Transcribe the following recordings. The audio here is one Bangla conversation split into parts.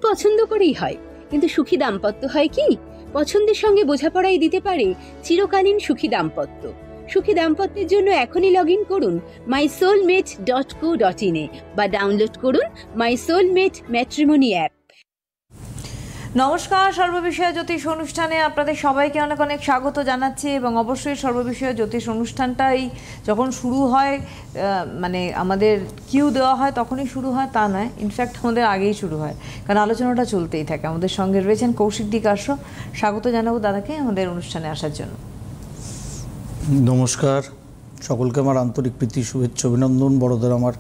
পছন্দ করেই হয়, কিন্তু সুখী দাম্পত্য হয় কি? পছন্দের সঙ্গে বোঝাপড়াই দিতে পারে চিরকালীন সুখী দাম্পত্য। সুখী দাম্পত্যের জন্য এখনই লগ ইন করুন mysoulmate.co.in বা ডাউনলোড করুন মাই সোলমেট ম্যাট্রিমনি অ্যাপ। নমস্কার, সর্ববিষয় জ্যোতিষ অনুষ্ঠানে আপনাদের সবাইকে অনেক অনেক স্বাগত জানাচ্ছি। এবং অবশ্যই সর্ববিষয় জ্যোতিষ অনুষ্ঠানটাই যখন শুরু হয়, মানে আমাদের কিউ দেওয়া হয় তখনই শুরু হয় তা নয়, ইনফ্যাক্ট আমাদের আগেই শুরু হয়, কারণ আলোচনাটা চলতেই থাকে। আমাদের সঙ্গে রয়েছেন কৌশিক ডি কাশ্যপ। স্বাগত জানাবো দাদাকে আমাদের অনুষ্ঠানে আসার জন্য। নমস্কার, সকলকে আমার আন্তরিক প্রীতি, শুভেচ্ছা, অভিনন্দন, বড়দের আমার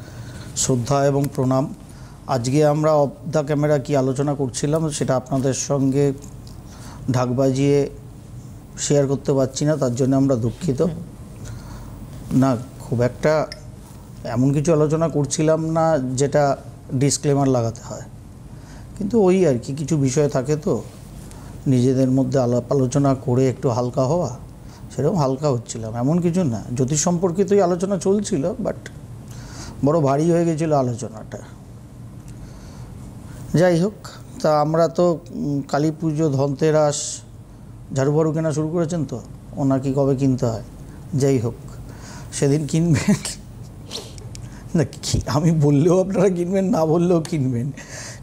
শ্রদ্ধা এবং প্রণাম। আজকে আমরা অফ দ্য ক্যামেরা কি আলোচনা করছিলাম সেটা আপনাদের সঙ্গে ঢাক বাজিয়ে শেয়ার করতে পারছি না, তার জন্য আমরা দুঃখিত। না, খুব একটা এমন কিছু আলোচনা করছিলাম না যেটা ডিসক্লেমার লাগাতে হয়, কিন্তু ওই আর কি কিছু বিষয় থাকে তো নিজেদের মধ্যে আলাপ আলোচনা করে একটু হালকা হওয়া, সেরকম হালকা হচ্ছিলাম, এমন কিছু না। জ্যোতিষ সম্পর্কিতই আলোচনা চলছিল, বাট বড় ভারী হয়ে গেছিলো আলোচনাটা। যাই হোক, তা আমরা তো কালী পুজো, ধনতেরাস, ঝাড়ু ফাড়ু কেনা শুরু করেছেন তো, ওনাকে কবে কিনতে হয়। যাই হোক, সেদিন কিনবেন না, আমি বললেও আপনারা কিনবেন, না বললেও কিনবেন,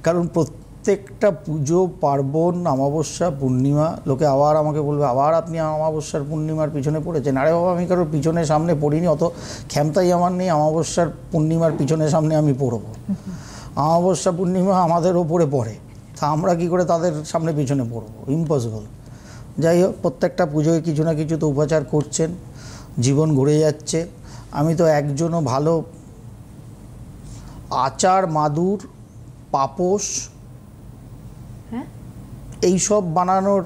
কারণ প্রত্যেকটা পুজো, পার্বণ, অমাবস্যা, পূর্ণিমা, লোকে আবার আমাকে বলবে আবার আপনি অমাবস্যার পূর্ণিমার পিছনে পড়েছেন। আরে বাবা, আমি কারোর পিছনে সামনে পড়িনি, অত ক্ষমতাই আমার নেই অমাবস্যার পূর্ণিমার পিছনে সামনে আমি পড়বো। অমাবস্যা পূর্ণিমা আমাদের ওপরে পড়ে, তা আমরা কি করে তাদের সামনে পিছনে পড়বো? ইম্পসিবল। যাই হোক, প্রত্যেকটা পুজোয় কিছু না কিছু তো উপাচার করছেন, জীবন ঘুরে যাচ্ছে। আমি তো একজনও ভালো আচার, মাদুর, পাপোশ এইসব বানানোর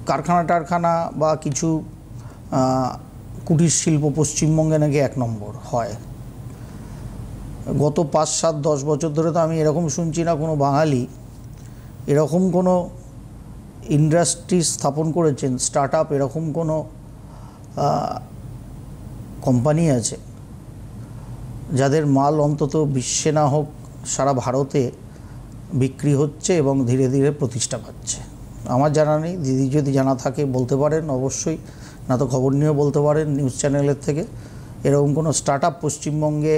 কারখানা টারখানা বা কিছু কুটির শিল্প পশ্চিমবঙ্গে নাকি 1 নম্বর হয়। গত 5, 7, 10 বছর ধরে তো আমি এরকম শুনছি না কোনো বাঙালি এরকম কোনো ইন্ডাস্ট্রি স্থাপন করেছেন, স্টার্ট আপ, এরকম কোনো কোম্পানি আছে যাদের মাল অন্তত বিশ্বে না হোক সারা ভারতে বিক্রি হচ্ছে এবং ধীরে ধীরে প্রতিষ্ঠা পাচ্ছে। আমার জানা নেই, দিদি যদি জানা থাকে বলতে পারেন অবশ্যই, না তো খবর নিয়েও বলতে পারেন নিউজ চ্যানেলের থেকে। এরকম কোনো স্টার্ট আপ পশ্চিমবঙ্গে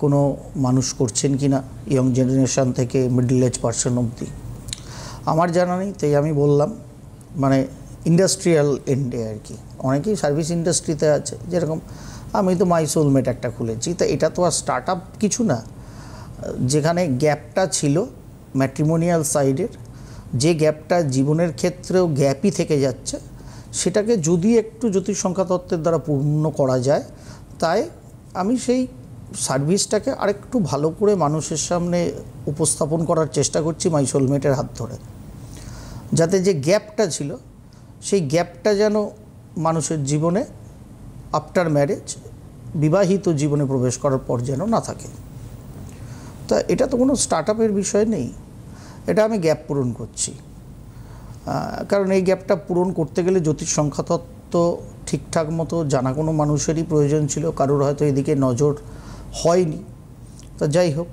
কোনো মানুষ করছেন কি না, ইয়ং জেনারেশান থেকে মিডল এজ পার্সন অবধি, আমার জানা নেই। তাই আমি বললাম, মানে ইন্ডাস্ট্রিয়াল এন্ডে আর কি, অনেকেই সার্ভিস ইন্ডাস্ট্রিতে আছে, যেরকম আমি তো মাই সোলমেট একটা খুলেছি। তা এটা তো আর স্টার্ট আপ কিছু না। যেখানে গ্যাপটা ছিল ম্যাট্রিমোনিয়াল সাইডের, যে গ্যাপটা জীবনের ক্ষেত্রেও গ্যাপই থেকে যাচ্ছে, সেটাকে যদি একটু জ্যোতিষ সংখ্যা তত্ত্বের দ্বারা পূর্ণ করা যায়, তাই আমি সেই সার্ভিসটাকে আরেকটু ভালো করে মানুষের সামনে উপস্থাপন করার চেষ্টা করছি মাই সোলমেটের হাত ধরে, যাতে যে গ্যাপটা ছিল সেই গ্যাপটা যেন মানুষের জীবনে আফটার ম্যারেজ, বিবাহিত জীবনে প্রবেশ করার পর যেন না থাকে। তা এটা তো কোনো স্টার্ট আপের বিষয় নেই, এটা আমি গ্যাপ পূরণ করছি। কারণ এই গ্যাপটা পূরণ করতে গেলে জ্যোতিষ সংখ্যাতত্ত্ব ঠিকঠাক মতো জানা কোনো মানুষেরই প্রয়োজন ছিল, কারোর হয়তো এদিকে নজর হয়নি। তা যাই হোক,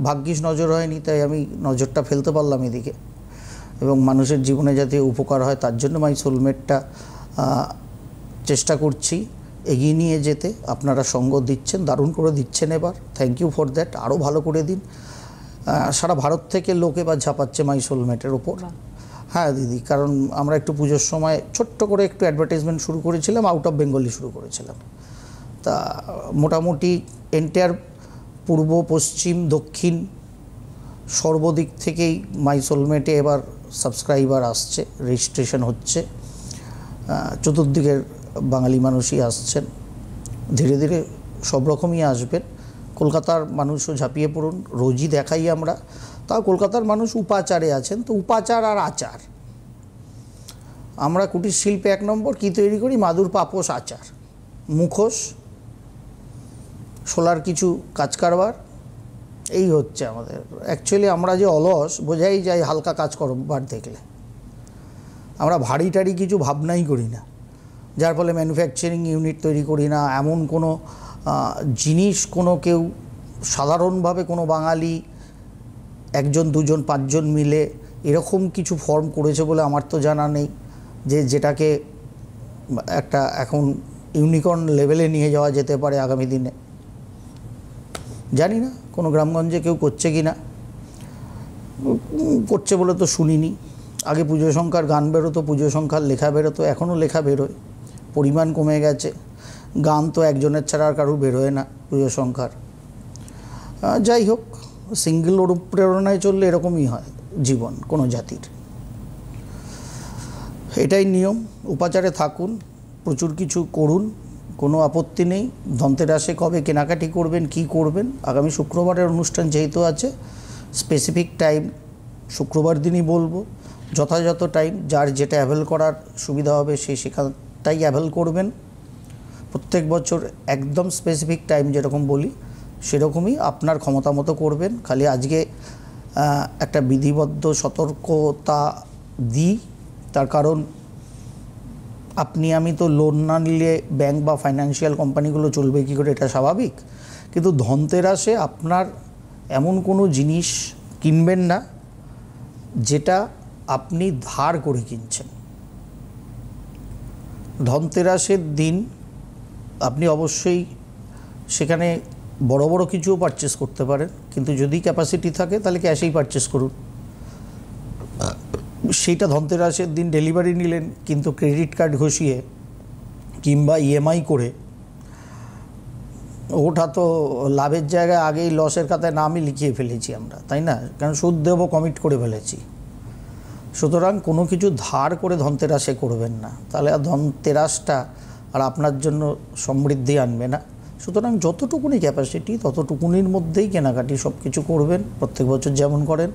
ভাগ্যিস নজর হয়নি, তাই আমি নজরটা ফেলতে পারলাম এদিকে, এবং মানুষের জীবনে যাতে উপকার হয় তার জন্য মাই সোলমেটটা চেষ্টা করছি এগিয়ে নিয়ে যেতে। আপনারা সঙ্গ দিচ্ছেন, দারুণ করে দিচ্ছেন, এবার থ্যাংক ইউ ফর দ্যাট, আরও ভালো করে দিন। সারা ভারত থেকে লোক এবার ঝাঁপাচ্ছে মাই সোলমেটের ওপর। হ্যাঁ দিদি, কারণ আমরা একটু পুজোর সময় ছোট্ট করে একটু অ্যাডভার্টাইজমেন্ট শুরু করেছিলাম, আউট অফ বেঙ্গলি শুরু করেছিলাম। তা মোটামুটি এন্টায়ার পূর্ব, পশ্চিম, দক্ষিণ সর্বদিক থেকেই মাই সোলমেটে এবার সাবস্ক্রাইবার আসছে, রেজিস্ট্রেশন হচ্ছে, চতুর্দিকের বাঙালি মানুষই আসছেন, ধীরে ধীরে সব রকমই আসবেন। কলকাতার মানুষও ঝাঁপিয়ে পড়ুন, রোজই দেখাই আমরা। তাও কলকাতার মানুষ উপাচারে আছেন, তো উপাচার আর আচার, আমরা কুটির শিল্পে 1 নম্বর কী তৈরি করি, মাদুর, পাপোশ, আচার, মুখোশ, সোলার কিছু কাজ কারবার, এই হচ্ছে আমাদের। অ্যাকচুয়ালি আমরা যে অলস বোঝাই যায় হালকা কাজ করবার দেখলে, আমরা ভারী টারি কিছু ভাবনাই করি না, যার ফলে ম্যানুফ্যাকচারিং ইউনিট তৈরি করি না। এমন কোনো জিনিস কোনো কেউ সাধারণভাবে কোনো বাঙালি একজন দুজন পাঁচজন মিলে এরকম কিছু ফর্ম করেছে বলে আমার তো জানা নেই, যেটাকে একটা এখন ইউনিকর্ন লেভেলে নিয়ে যাওয়া যেতে পারে আগামী দিনে। জানি না কোনো গ্রামগঞ্জে কেউ করছে কি না, করছে বলে তো শুনিনি। আগে পুজো সংখ্যার গান বেরোতো, পুজো সংখ্যার লেখা বেরোতো, এখনও লেখা বেরোয়, পরিমাণ কমে গেছে। গান তো একজনের ছাড়া আর কারুর বেরোয় না পুজো সংখ্যার। যাই হোক, সিঙ্গেল অনুপ্রেরণায় চললে এরকমই হয় জীবন কোনো জাতির। এটাই নিয়ম। উপাচারে থাকুন, প্রচুর কিছু করুন, কোনো আপত্তি নেই। ধনতেরাসে কবে কেনাকাটি করবেন, কি করবেন, আগামী শুক্রবারের অনুষ্ঠান যেহেতু আছে, স্পেসিফিক টাইম শুক্রবার দিনই বলবো। যথাযথ টাইম যার যেটা অ্যাভেল করার সুবিধা হবে সে সেখানটাই অ্যাভেল করবেন। প্রত্যেক বছর একদম স্পেসিফিক টাইম যেরকম বলি সেরকমই আপনার ক্ষমতা মতো করবেন। খালি আজকে একটা বিধিবদ্ধ সতর্কতা দিই, তার কারণ আপনি আমি তো লোন না নিলে ব্যাংক বা ফাইন্যান্সিয়াল কোম্পানিগুলো চলবে কী করে, এটা স্বাভাবিক। কিন্তু ধনতেরাসে আপনার এমন কোনো জিনিস কিনবেন না যেটা আপনি ধার করে কিনছেন। ধনতেরাসের দিন আপনি অবশ্যই সেখানে বড় বড় কিছুও পারচেস করতে পারেন, কিন্তু যদি ক্যাপাসিটি থাকে তাহলে ক্যাশেই পারচেস করুন। সেইটা ধনতেরাসের দিন ডেলিভারি নিলেন, কিন্তু ক্রেডিট কার্ড ঘষিয়ে কিংবা ইএমআই করে, ওটা তো লাভের জায়গায় আগেই লসের খাতায় নামই লিখিয়ে ফেলেছি আমরা, তাই না? কারণ সুদ দেবো কমিট করে ফেলেছি। সুতরাং কোনো কিছু ধার করে ধনতেরাসে করবেন না, তাহলে আর ধনতেরাসটা আর আপনার জন্য সমৃদ্ধি আনবে না। সুতরাং যতটুকুনি ক্যাপাসিটি ততটুকুনির মধ্যেই কেনাকাটি সব কিছু করবেন, প্রত্যেক বছর যেমন করেন।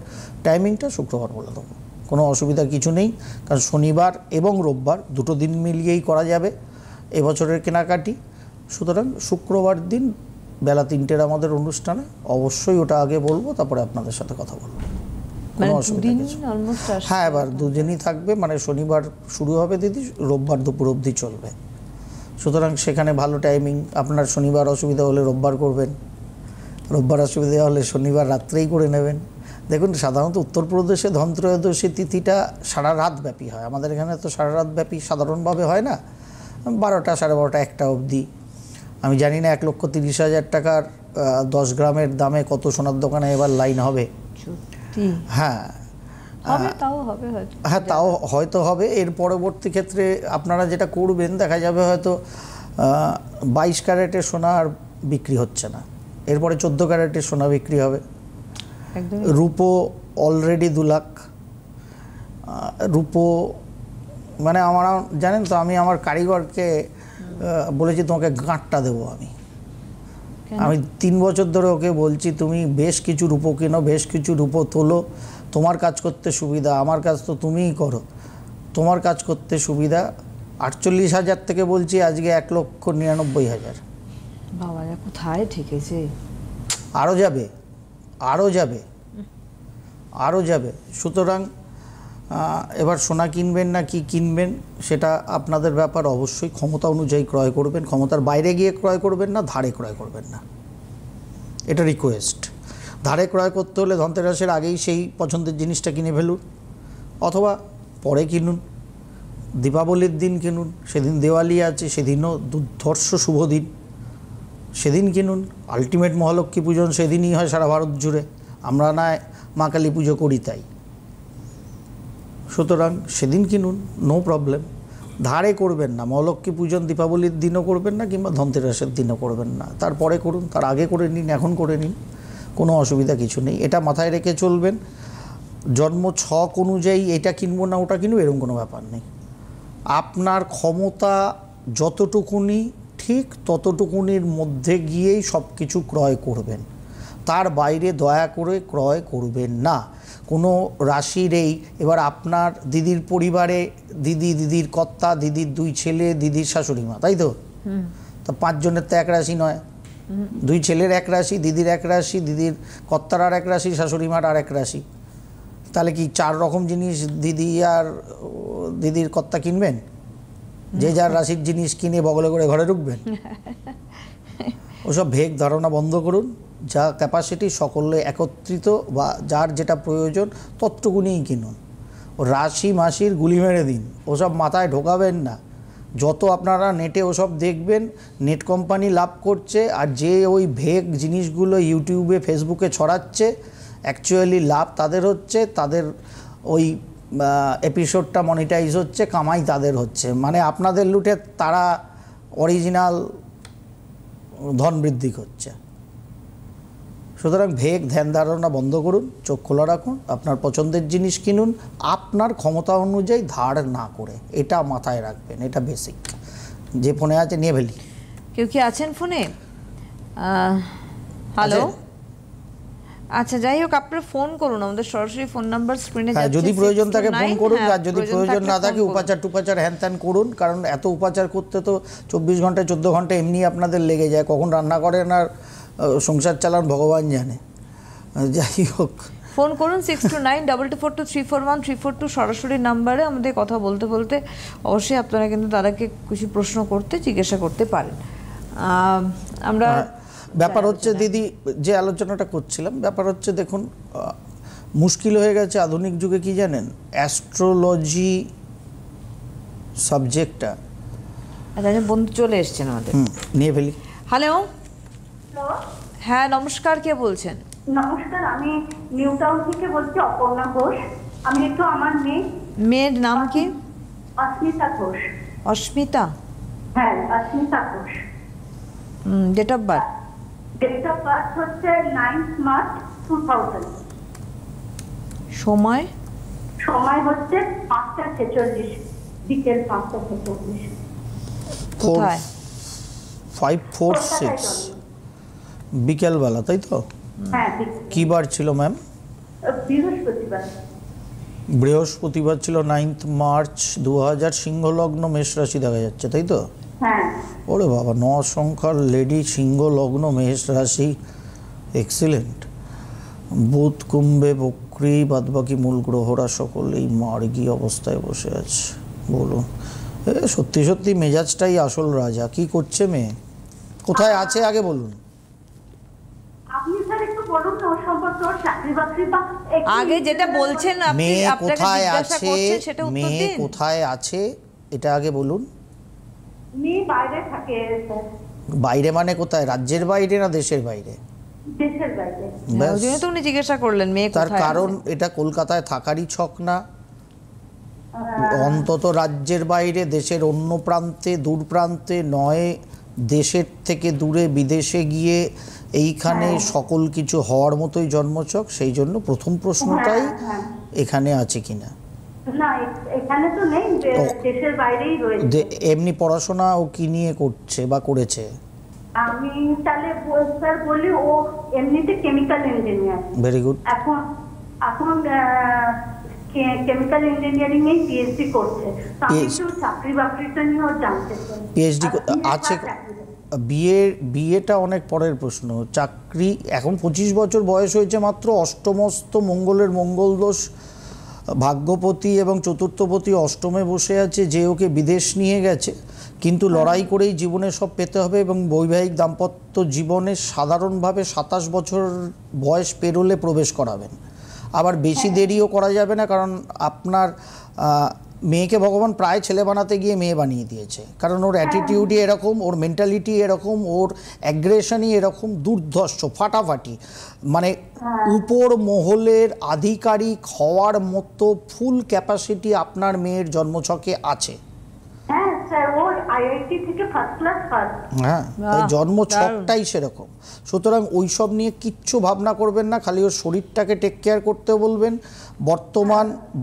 টাইমিংটা শুক্রবার বলে দেবো, কোনো অসুবিধা কিছু নেই, কারণ শনিবার এবং রোববার দুটো দিন মিলিয়েই করা যাবে এবছরের কেনাকাটি। সুতরাং শুক্রবার দিন বেলা 3টের আমাদের অনুষ্ঠানে, অবশ্যই ওটা আগে বলবো, তারপরে আপনাদের সাথে কথা বলবো। কোনো অসুবিধা কিছু? হ্যাঁ, এবার দুদিনই থাকবে, মানে শনিবার শুরু হবে দিদি, রোববার দুপুর অবধি চলবে। সুতরাং সেখানে ভালো টাইমিং। আপনার শনিবার অসুবিধা হলে রোববার করবেন, রোববার অসুবিধা হলে শনিবার রাত্রেই করে নেবেন। দেখুন, সাধারণত উত্তরপ্রদেশে ধনত্রয়োদশী তিথিটা সারা রাত ব্যাপী হয়, আমাদের এখানে তো সারা রাত ব্যাপী সাধারণভাবে হয় না, 12টা, 12:30, 1টা অবধি। আমি জানি না 1,30,000 টাকার 10 গ্রামের দামে কত সোনার দোকানে এবার লাইন হবে। হ্যাঁ, হ্যাঁ, তাও হয়তো হবে। এর পরবর্তী ক্ষেত্রে আপনারা যেটা করবেন, দেখা যাবে হয়তো 22 ক্যারেটের সোনা আর বিক্রি হচ্ছে না, এরপরে 14 ক্যারেটের সোনা বিক্রি হবে। রূপো অলরেডি 2 লাখ। রূপো মানে আমার, জানেন তো, আমি আমার কারিগরকে বলেছি তোমাকে গাঁটটা দেবো। আমি 3 বছর ধরে ওকে বলছি, তুমি বেশ কিছু রূপো কেনো, বেশ কিছু রূপো তোলো, তোমার কাজ করতে সুবিধা, আমার কাজ তো তুমিই করো, তোমার কাজ করতে সুবিধা। 48,000 থেকে বলছি আজকে 1,99,000। বাবা, কোথায় ঠেকেছে? আরও যাবে, আরও যাবে, আরও যাবে। সুতরাং এবার সোনা কিনবেন না কি কিনবেন সেটা আপনাদের ব্যাপার। অবশ্যই ক্ষমতা অনুযায়ী ক্রয় করবেন, ক্ষমতার বাইরে গিয়ে ক্রয় করবেন না, ধারে ক্রয় করবেন না, এটা রিকোয়েস্ট। ধারে ক্রয় করতে হলে ধনতেরাসের আগেই সেই পছন্দের জিনিসটা কিনে ফেলুন, অথবা পরে কিনুন, দীপাবলির দিন কিনুন, সেদিন দেওয়ালি আছে, সেদিনও দুর্ধর্ষ শুভ দিন, সেদিন কিনুন। আলটিমেট মহালক্ষ্মী পূজন সেদিনই হয় সারা ভারত জুড়ে, আমরা না মা কালী পুজো করি তাই। সুতরাং সেদিন কিনুন, নো প্রবলেম। ধারে করবেন না, মহালক্ষ্মী পূজন দীপাবলির দিনও করবেন না, কিংবা ধনতেরাসের দিনও করবেন না। তারপরে করুন, তার আগে করে নিন, এখন করে নিন, কোনো অসুবিধা কিছু নেই। এটা মাথায় রেখে চলবেন। জন্ম ছক অনুযায়ী এটা কিনবো না ওটা কিনবো এরকম কোনো ব্যাপার নেই। আপনার ক্ষমতা যতটুকুনি ঠিক ততটুকুনির মধ্যে গিয়েই সব কিছু ক্রয় করবেন, তার বাইরে দয়া করে ক্রয় করবেন না। কোনো রাশির এবার আপনার দিদির পরিবারে দিদির কর্তা, দিদির 2 ছেলে, দিদির শাশুড়ি মা, তাই তো? তা 5 জনের তো এক রাশি নয়, 2 ছেলের এক রাশি, দিদির এক রাশি, দিদির কর্তার আর এক রাশি, শাশুড়ি মার আর এক রাশি। তাহলে কি 4 রকম জিনিস দিদি আর দিদির কর্তা কিনবেন? যে যার রাশির জিনিস কিনে বগলে করে ঘরে ঢুকবেন? ওসব ভেগ ধারণা বন্ধ করুন। যা ক্যাপাসিটি সকলে একত্রিত বা যার যেটা প্রয়োজন ততটুকুনিই কিনুন। ও রাশি মাসির গুলি মেরে দিন, ওসব মাথায় ঢোকাবেন না। যত আপনারা নেটে ওসব দেখবেন, নেট কোম্পানি লাভ করছে, আর যে ওই ভেগ জিনিসগুলো ইউটিউবে ফেসবুকে ছড়াচ্ছে অ্যাকচুয়ালি লাভ তাদের হচ্ছে, তাদের ওই এপিসোডটা মনিটাইজ হচ্ছে, কামাই তাদের হচ্ছে, মানে আপনাদের লুটে তারা অরিজিনাল ধন বৃদ্ধি করছে। সুতরাং ভেগ ধ্যান ধারণা বন্ধ করুন, চোখ খোলা রাখুন, আপনার পছন্দের জিনিস কিনুন, আপনার ক্ষমতা অনুযায়ী ধার না করে, এটা মাথায় রাখবেন, এটা বেসিক। যে ফোনে আছে নিয়ে ফেলি। কেউ কি আছেন ফোনে? হ্যালো, আচ্ছা যাই হোক, আপনারা ফোন করুন, আমাদের সরাসরি ফোন নাম্বার স্ক্রিনে হ্যাঁ, যাচ্ছে। যদি প্রয়োজন থাকে ফোন করুন, আর যদি প্রয়োজন থাকলে না ফোন থাকে করুন। উপাচার টুপাচার হ্যান ত্যান করুন, কারণ এত উপাচার করতে তো 24 ঘন্টায় 14 ঘন্টা এমনি আপনাদের লেগে যায়, কখন রান্না করেন আর সংসার চালান ভগবান জানে। যাই হোক, ফোন করুন 6292242341 সরাসরি নাম্বারে। আমাদের কথা বলতে বলতে অবশ্যই আপনারা কিন্তু তাদেরকে কিছু প্রশ্ন করতে জিজ্ঞাসা করতে পারেন। আমরা ব্যাপার হচ্ছে দিদি, যে আলোচনাটা করছিলাম, ব্যাপার হচ্ছে দেখুন, মুশকিল হয়ে গেছে আধুনিক যুগে, কি জানেন, অ্যাস্ট্রোলজি সাবজেক্টটা। আচ্ছা, বন্ধু চলে এসছেন আমাদের, নিয়ে ফেলি। হ্যালো, হ্যালো, হ্যাঁ নমস্কার, কে বলছেন? নমস্কার, আমি নিউ টাউন থেকে বলছি, অপর্ণা ঘোষ। আমি একটু আমার মেয়ের নাম কি? অস্মিতা ঘোষ। অস্মিতা? হ্যাঁ, Asmita Ghosh. Date of birth? Date of birth হচ্ছে 9th মার্চ 2000। সময়? সময় হচ্ছে 5:46, বিকেল 5:46। কোথায়? 546 বিকেলবেলা, তাই তো? হ্যাঁ, কি বার ছিল ম্যাম? বৃহস্পতিবার। বৃহস্পতিবার ছিল 9th মার্চ 2000, সিংহ লগ্ন, মেষ রাশি দেখা যাচ্ছে, তাই তো? হ্যাঁ। ওরে বাবা, 9 সংখ্যার লেডি, সিংহ লগ্ন, মেষ রাশি, এক্সিলেন্ট। বুধ কুম্ভে, বক্রী, বাদবাকি মূল গ্রহরা সকলেই মার্গী অবস্থায় বসে আছে। বলুন, সত্যি সত্যি মেজাজটাই আসল রাজা। কি করছে মেয়ে, কোথায় আছে আগে বলুন। আপনি স্যার একটু বলুন ওর সম্পর্কে, ওর চাকরি বাকরি বা আগে যেটা বলছেন আপনি, মেয়ে আপনাকে কোথায় জিজ্ঞাসা আছে, করছেন সেটা উত্তর মেয়ে দিন। কোথায় আছে এটা আগে বলুন। মেয়ে বাইরে থাকে স্যার। বাইরে মানে কোথায়, রাজ্যের বাইরে না দেশের বাইরে? দেশের বাইরে। ব্যাস। ওই জন্য তো উনি জিজ্ঞাসা করলেন মেয়ে তার কোথায় কারণ আছে। এটা কলকাতায় থাকারই ছক না, অন্তত রাজ্যের বাইরে, দেশের অন্য প্রান্তে, দূর প্রান্তে নয়, দেশের থেকে দূরে বিদেশে গিয়ে এইখানে সকল কিছু হওয়ার মতোই জন্মছক। সেই জন্য প্রথম প্রশ্নটাই এখানে আছে কিনা। না, এখানে তো নেই, দেশের বাইরেই রয়েছে। এমনি পড়াশোনা ও কি নিয়ে করছে বা করেছে? আমি তাহলে স্যার বলি, ও এমনিতে কেমিক্যাল ইঞ্জিনিয়ার। Very good. এখন কেমিক্যাল ইঞ্জিনিয়ারিং এ পিএইচডি করছে। তো আমি একটু চাকরি বাকরিটা নিয়েও জানতে চাই। পিএইচডি আছে, বিয়েটা অনেক পরের প্রশ্ন। চাকরি, এখন 25 বছর বয়স হয়েছে মাত্র, অষ্টমস্ত মঙ্গলের মঙ্গল দোষ, ভাগ্যপতি এবং চতুর্থপতি অষ্টমে বসে আছে, যে ওকে বিদেশ নিয়ে গেছে, কিন্তু লড়াই করেই জীবনে সব পেতে হবে। এবং বৈবাহিক দাম্পত্য জীবনে সাধারণভাবে 27 বছর বয়স পেরোলে প্রবেশ করাবেন। আবার বেশি দেরিও করা যাবে না, কারণ আপনার মেয়েকে ভগবান প্রায় ছেলে বানাতে গিয়ে মেয়ে বানিয়ে দিয়েছে, কারণ ওর অ্যাটিটিউডই এরকম, ওর মেন্টালিটি এরকম, ওর অ্যাগ্রেশনই এরকম দুর্ধর্ষ, ফাটাফাটি, মানে উপর মহলের আধিকারিক হওয়ার মতো ফুল ক্যাপাসিটি আপনার মেয়ের জন্মছকে আছে। হ্যাঁ স্যার, ও আইআইটি থেকে ফার্স্ট ক্লাস পাস। হ্যাঁ, তাই জন্মছকটাই সেরকম। সুতরাং ওই সব নিয়ে কিচ্ছু ভাবনা করবেন না, খালি ওর শরীরটাকে টেক কেয়ার করতে বলবেন।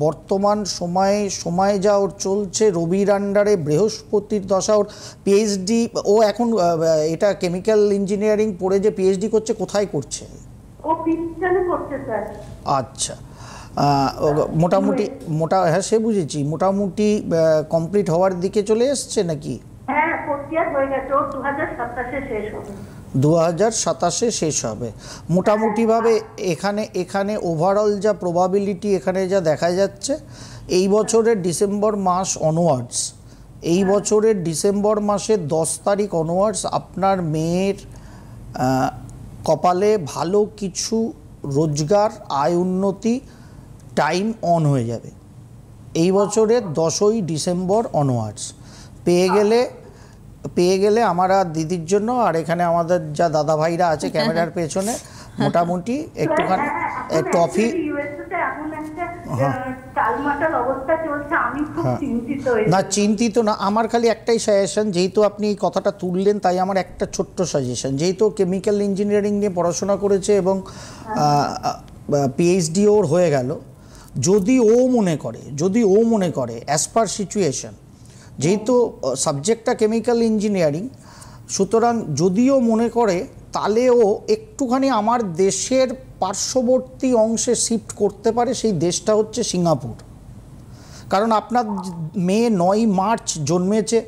বর্তমান সময়ে যা ওর চলছে, রবির আন্ডারে বৃহস্পতির দশা, ওর পিএইচডি, ও এখন এটা কেমিক্যাল ইঞ্জিনিয়ারিং পড়ে যে পিএইচডি করছে, কোথায় করছে? ও প্রিন্সটনে করছে স্যার। আচ্ছা, মোটামুটি হ্যাঁ সে বুঝেছি, মোটামুটি কমপ্লিট হওয়ার দিকে চলে এসছে নাকি? হ্যাঁ, ফোর্থ ইয়ার হয়ে গেছে, ও 2027-এ শেষ হবে। 2027-এ শেষ হবে মোটামুটিভাবে। এখানে ওভারঅল যা প্রবাবিলিটি এখানে যা দেখা যাচ্ছে, এই বছরের ডিসেম্বর মাস অনওয়ার্ডস, এই বছরের ডিসেম্বর মাসের 10 তারিখ অনওয়ার্ডস আপনার মেয়ের কপালে ভালো কিছু রোজগার, আয় উন্নতি, টাইম অন হয়ে যাবে এই বছরের 10ই ডিসেম্বর অনওয়ার্ডস। পেয়ে গেলে আমার আর দিদির জন্য, আর এখানে আমাদের যা দাদা ভাইরা আছে ক্যামেরার পেছনে, মোটামুটি একটুখানি টফি। না চিন্তিত না, আমার খালি একটাই সাজেশন, যেহেতু আপনি এই কথাটা তুললেন তাই আমার একটা ছোট্ট সাজেশন, যেহেতু কেমিক্যাল ইঞ্জিনিয়ারিং নিয়ে পড়াশোনা করেছে এবং পিএইচডি ওর হয়ে গেল, যদি ও মনে করে অ্যাজ পার সিচুয়েশন, যেহেতু সাবজেক্টটা কেমিক্যাল ইঞ্জিনিয়ারিং, সুতরাং যদিও মনে করে তাহলে ও একটুখানি আমার দেশের পার্শ্ববর্তী অংশে শিফট করতে পারে। সেই দেশটা হচ্ছে সিঙ্গাপুর। কারণ আপনার মেয়ে 9 মার্চ জন্মেছে,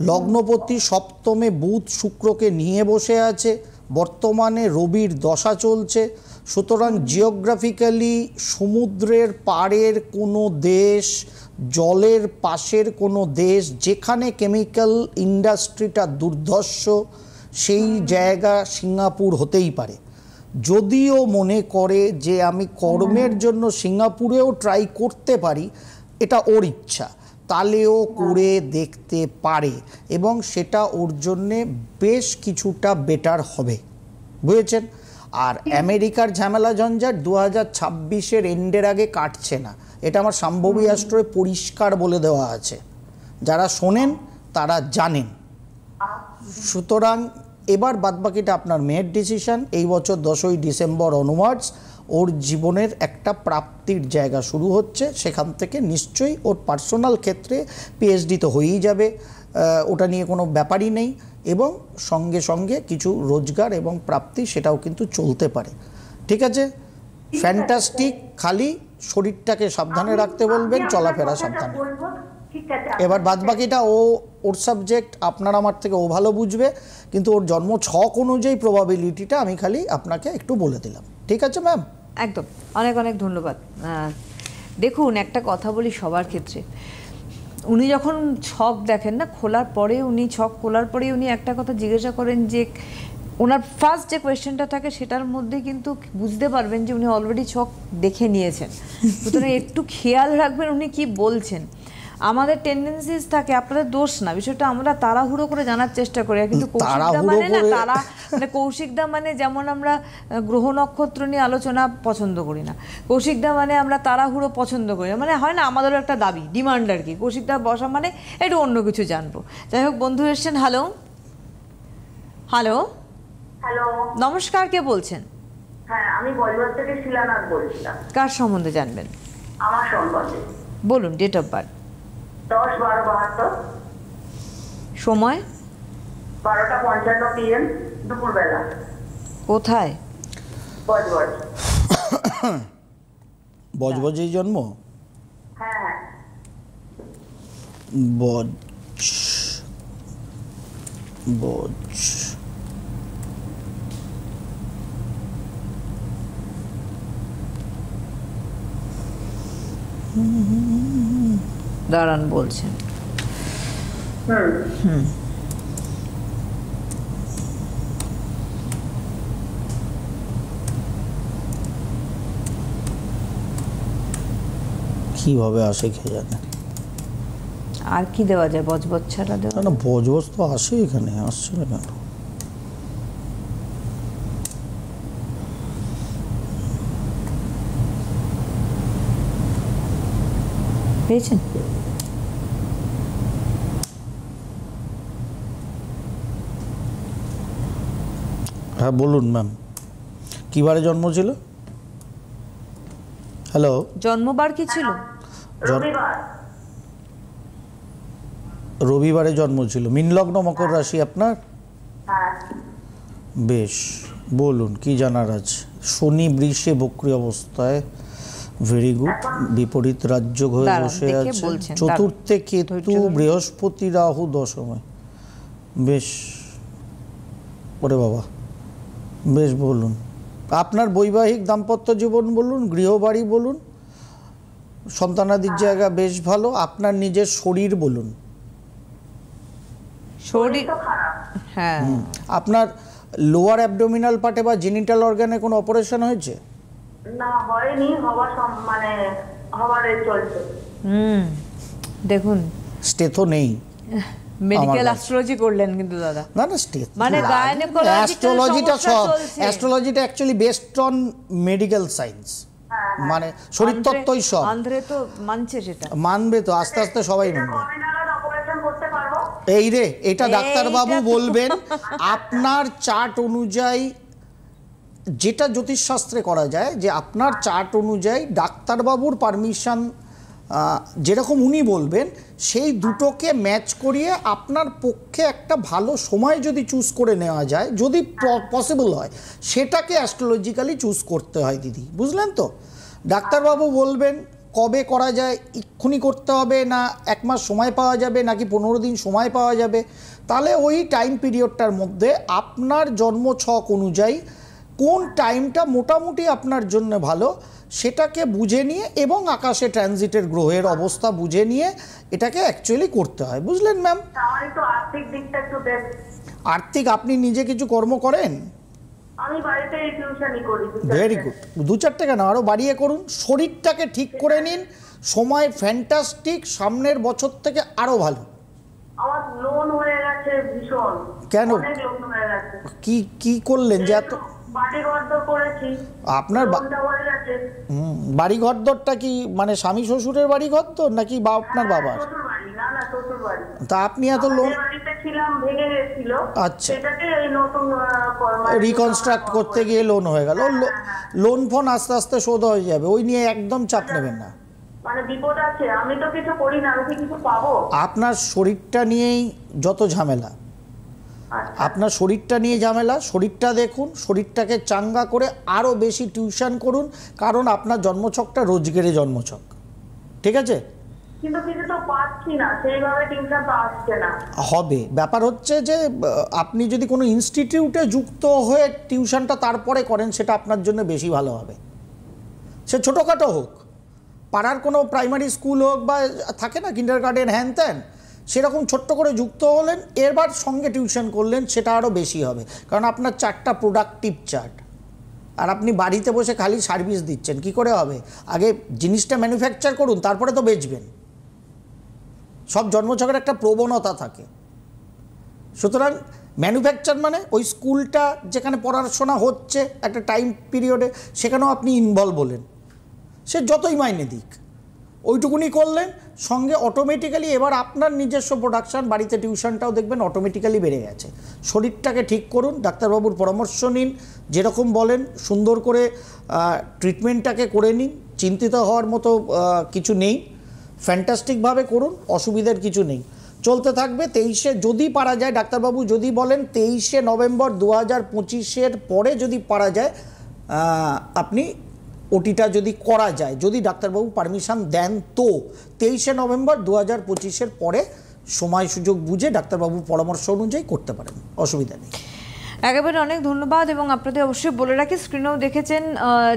লগ্নপতি সপ্তমে বুধ শুক্রকে নিয়ে বসে আছে, বর্তমানে রবির দশা চলছে। সুতরাং জিওগ্রাফিক্যালি সমুদ্রের পাড়ের কোনো দেশ, জলের পাশের কোনো দেশ যেখানে কেমিক্যাল ইন্ডাস্ট্রিটা দুর্ধর্ষ, সেই জায়গা সিঙ্গাপুর হতেই পারে। যদিও মনে করে যে আমি কর্মের জন্য সিঙ্গাপুরেও ট্রাই করতে পারি, এটা ওর ইচ্ছা, তাহলেও করে দেখতে পারে এবং সেটা ওর জন্যে বেশ কিছুটা বেটার হবে, বুঝেছেন? আর আমেরিকার ঝামেলা ঝঞ্ঝাট 2026-এর এন্ডের আগে কাটছে না, এটা আমার শাম্ভবী অ্যাস্ট্রোয় পরিষ্কার বলে দেওয়া আছে, যারা শোনেন তারা জানেন। সুতরাং এবার বাদবাকিটা আপনার মেয়ের ডিসিশন। এই বছর 10ই ডিসেম্বর অনওয়ার্ডস ওর জীবনের একটা প্রাপ্তির জায়গা শুরু হচ্ছে, সেখান থেকে নিশ্চয়ই ওর পার্সোনাল ক্ষেত্রে পিএইচডি তো হয়েই যাবে, ওটা নিয়ে কোনো ব্যাপারই নেই, এবং সঙ্গে সঙ্গে কিছু রোজগার এবং প্রাপ্তি সেটাও কিন্তু চলতে পারে। ঠিক আছে, ফ্যান্টাস্টিক। খালি শরীরটাকে সাবধানে রাখতে বলবেন, চলাফেরা সাবধানে। এবার বাদবাকিটা ওর সাবজেক্ট, আপনার আমার থেকে ও ভালো বুঝবে, কিন্তু ওর জন্ম ছক অনুযায়ী প্রবাবিলিটিটা আমি খালি আপনাকে একটু বলে দিলাম। ঠিক আছে ম্যাম? একদম, অনেক অনেক ধন্যবাদ। দেখুন, একটা কথা বলি সবার ক্ষেত্রে, উনি যখন ছক দেখেন না খোলার পরে, ছক খোলার পরে উনি একটা কথা জিজ্ঞাসা করেন যে ওনার ফার্স্ট যে কোয়েশ্চেনটা থাকে সেটার মধ্যে কিন্তু বুঝতে পারবেন যে উনি অলরেডি ছক দেখে নিয়েছেন। সুতরাং একটু খেয়াল রাখবেন উনি কি বলছেন। আমাদের টেন্ডেন্সিস থাকে, আপনাদের দোষ না, বিষয়টা আমরা তাড়াহুড়ো করে জানার চেষ্টা করি, কিন্তু কৌশিকদা মানে যেমন আমরা গ্রহ নক্ষত্র নিয়ে আলোচনা পছন্দ করি না, কৌশিকদা মানে আমরা তাড়াহুড়ো পছন্দ করি না, মানে হয় না আমাদেরও একটা দাবি, ডিমান্ড আর কি, কৌশিকদা বসা মানে একটু অন্য কিছু জানবো। যাই হোক, বন্ধু এসছেন। হ্যালো হ্যালো হ্যালো, নমস্কার, কে বলছেন? হ্যাঁ, আমি বজবজ থেকে শিলানাথ বলছিলাম। কার সম্বন্ধে জানবেন? আমার সম্বন্ধে। বলুন, ডেট অফ বার্থ। 10/12/72। সময়? 12:55 PM দুপুরবেলা। কোথায়? বজবজ। বজবজেই জন্ম? হ্যাঁ। বজ দাঁড়ান বলছেন। কিভাবে আসে কে জানে। আর কি দেওয়া যায়? বজবজ ছাড়া দেওয়া? না, বজবজ তো আসে, এখানে আসছে না কেন? পেয়েছেন? হ্যাঁ বলুন ম্যাম, কী বারে জন্ম ছিল? হ্যালো, জন্মবার কি ছিল? রবিবার। রবিবারে জন্ম ছিল। মীনলগ্ন, মকর রাশি আপনার? হ্যাঁ। বেশ, বলুন কি জানার আছে। শনি বৃষে বক্রী অবস্থায়, ভেরি গুড। বিপরীত রাজযোগ হয়ে বসে আছে। চতুর্থে কেতু, বৃহস্পতি, রাহু দশমে। বেশ, ওরে বাবা, বেশ। বলুন আপনার বৈবাহিক দাম্পত্য জীবন বলুন, গৃহবাড়ি বলুন, সন্তানাদির জায়গা বেশ ভালো। আপনার নিজের শরীর বলুন। শরীর? হ্যাঁ, আপনার লোয়ার অ্যাবডোমিনাল পার্টে বা জেনিটাল অর্গানে কোনো অপারেশন হয়েছে? না হয়নি, মানে হওয়ার চলছে। দেখুন স্টেথো নেই। মেডিকেল অ্যাস্ট্রোলজি করলেন কিন্তু দাদা। না না স্টেথো মানে অ্যাস্ট্রোলজিটা সব, অ্যাস্ট্রোলজিটা actually based on medical science, মানে শরীরতত্ত্বই সব। আন্ধ্রে তো মানছে, সেটা মানবে তো, আস্তে আস্তে সবাই মানবে। কবে নাগাদ অপারেশন করতে পারবো? এই রে, এটা ডাক্তারবাবু বলবেন। আপনার চার্ট অনুযায়ী, যেটা জ্যোতিষশাস্ত্রে করা যায়, যে আপনার চার্ট অনুযায়ী ডাক্তারবাবুর পারমিশন যেরকম উনি বলবেন, সেই দুটোকে ম্যাচ করিয়ে আপনার পক্ষে একটা ভালো সময় যদি চুজ করে নেওয়া যায়, যদি পসিবল হয়, সেটাকে অ্যাস্ট্রোলজিক্যালি চুজ করতে হয় দিদি, বুঝলেন তো? ডাক্তারবাবু বলবেন কবে করা যায়, এক্ষুনি করতে হবে না 1 মাস সময় পাওয়া যাবে নাকি 15 দিন সময় পাওয়া যাবে, তাহলে ওই টাইম পিরিয়ডটার মধ্যে আপনার জন্মছক অনুযায়ী কোন টাইমটা মোটামুটি আপনার জন্য ভালো সেটাকে বুঝে নিয়ে এবং আকাশে ট্রানজিটের গ্রহের অবস্থা বুঝে নিয়ে এটাকে অ্যাকচুয়ালি করতে হয়, বুঝলেন ম্যাম? আমার একটু আর্থিক দিকটা একটু দেখ। আর্থিক, আপনি নিজে কিছু কর্ম করেন? আমি বাড়িতে টিউশনই করি। ভেরি গুড, 2-4 কেন, আরও বাড়িয়ে করুন। শরীরটাকে ঠিক করে নিন, সময় ফ্যান্টাস্টিক, সামনের বছর থেকে আরও ভালো। আমার লোন হয়ে গেছে ভীষণ। কেন? অনেক লোন হয়ে গেছে। কি করলেন যে এত? বাড়ি ঘর করেছি, আপনার লোনটা হয়ে গেছে। বাড়ি ঘরদরটা কি মানে স্বামী শ্বশুরের বাড়ি ঘরদর নাকি বা আপনার বাবার? শ্বশুর বাড়ি। না না, শ্বশুর বাড়ি। তা আপনি এত লোন? বাড়িতে ছিলাম, ভেঙে গেছিল। আচ্ছা, সেটাকে এই নতুন রিকনস্ট্রাক্ট করতে গিয়ে লোন হয়ে গেল। লোন ফোন আস্তে আস্তে শোধ হয়ে যাবে, ওই নিয়ে একদম চাপ নেবেন না। মানে বিপদ আছে, আমি তো কিছু করি না, আমি কি কিছু পাবো? আপনার শরীরটা নিয়েই যত ঝামেলা, আপনার শরীরটা নিয়ে ঝামেলা। শরীরটা দেখুন, শরীরটাকে চাঙ্গা করে আরও বেশি টিউশন করুন, কারণ আপনার জন্মছকটা রোজগেরে জন্মছক, ঠিক আছে? কিন্তু কিছু তো পাচ্ছি না, সেইভাবে টিউশন তো আসছে না। হবে, ব্যাপার হচ্ছে যে আপনি যদি কোনো ইনস্টিটিউটে যুক্ত হয়ে টিউশনটা তারপরে করেন, সেটা আপনার জন্য বেশি ভালো হবে। সে ছোটোখাটো হোক, পাড়ার কোনো প্রাইমারি স্কুল হোক, বা থাকে না কিন্ডারগার্টেন হ্যান ত্যান, সেরকম ছোট্ট করে যুক্ত হলেন, এবার সঙ্গে টিউশন করলেন, সেটা আরও বেশি হবে। কারণ আপনার চার্টটা প্রোডাক্টিভ চার্ট, আর আপনি বাড়িতে বসে খালি সার্ভিস দিচ্ছেন, কি করে হবে? আগে জিনিসটা ম্যানুফ্যাকচার করুন, তারপরে তো বেচবেন। সব জন্মছকের একটা প্রবণতা থাকে। সুতরাং ম্যানুফ্যাকচার মানে ওই স্কুলটা যেখানে পড়াশোনা হচ্ছে একটা টাইম পিরিয়ডে, সেখানেও আপনি ইনভলভ হলেন, সে যতই মাইনে দিক, ওইটুকুনি করলেন, সঙ্গে অটোমেটিক্যালি এবার আপনার নিজস্ব প্রোডাকশান, বাড়িতে টিউশনটাও দেখবেন অটোমেটিক্যালি বেড়ে গেছে। শরীরটাকে ঠিক করুন, ডাক্তারবাবুর পরামর্শ নিন, যেরকম বলেন সুন্দর করে ট্রিটমেন্টটাকে করে নিন, চিন্তিত হওয়ার মতো কিছু নেই, ফ্যান্টাস্টিকভাবে করুন, অসুবিধার কিছু নেই, চলতে থাকবে। 23-এ যদি পারা যায়, ডাক্তারবাবু যদি বলেন 23শে নভেম্বর 2025-এর পরে যদি পারা যায়, আপনি ওটিটা যদি করা যায়, যদি ডাক্তারবাবু পারমিশন দেন, তো 23শে নভেম্বর 2025-এর পরে সময় সুযোগ বুঝে ডাক্তারবাবুর পরামর্শ অনুযায়ী করতে পারেন, অসুবিধা নেই। একেবারে অনেক ধন্যবাদ। এবং আপনাদের অবশ্যই বলে রাখি, স্ক্রিনেও দেখেছেন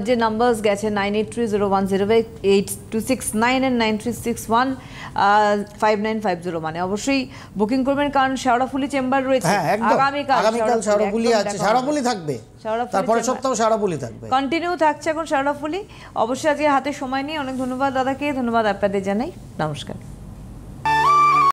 যে নাম্বারস গেছে 9830108269 and 93615950, মানে অবশ্যই বুকিং করবেন, কারণ শেওড়াফুলি চেম্বার রয়েছে। হ্যাঁ, একদম আগামীকাল শেওড়াফুলি আছে, শেওড়াফুলি থাকবে, তারপরে সপ্তাহ শেওড়াফুলি থাকবে, কন্টিনিউ থাকছে এখন শেওড়াফুলি। অবশ্যই আজকে হাতে সময় নিয়ে অনেক ধন্যবাদ দাদাকে, ধন্যবাদ আপনাদের জানাই, নমস্কার।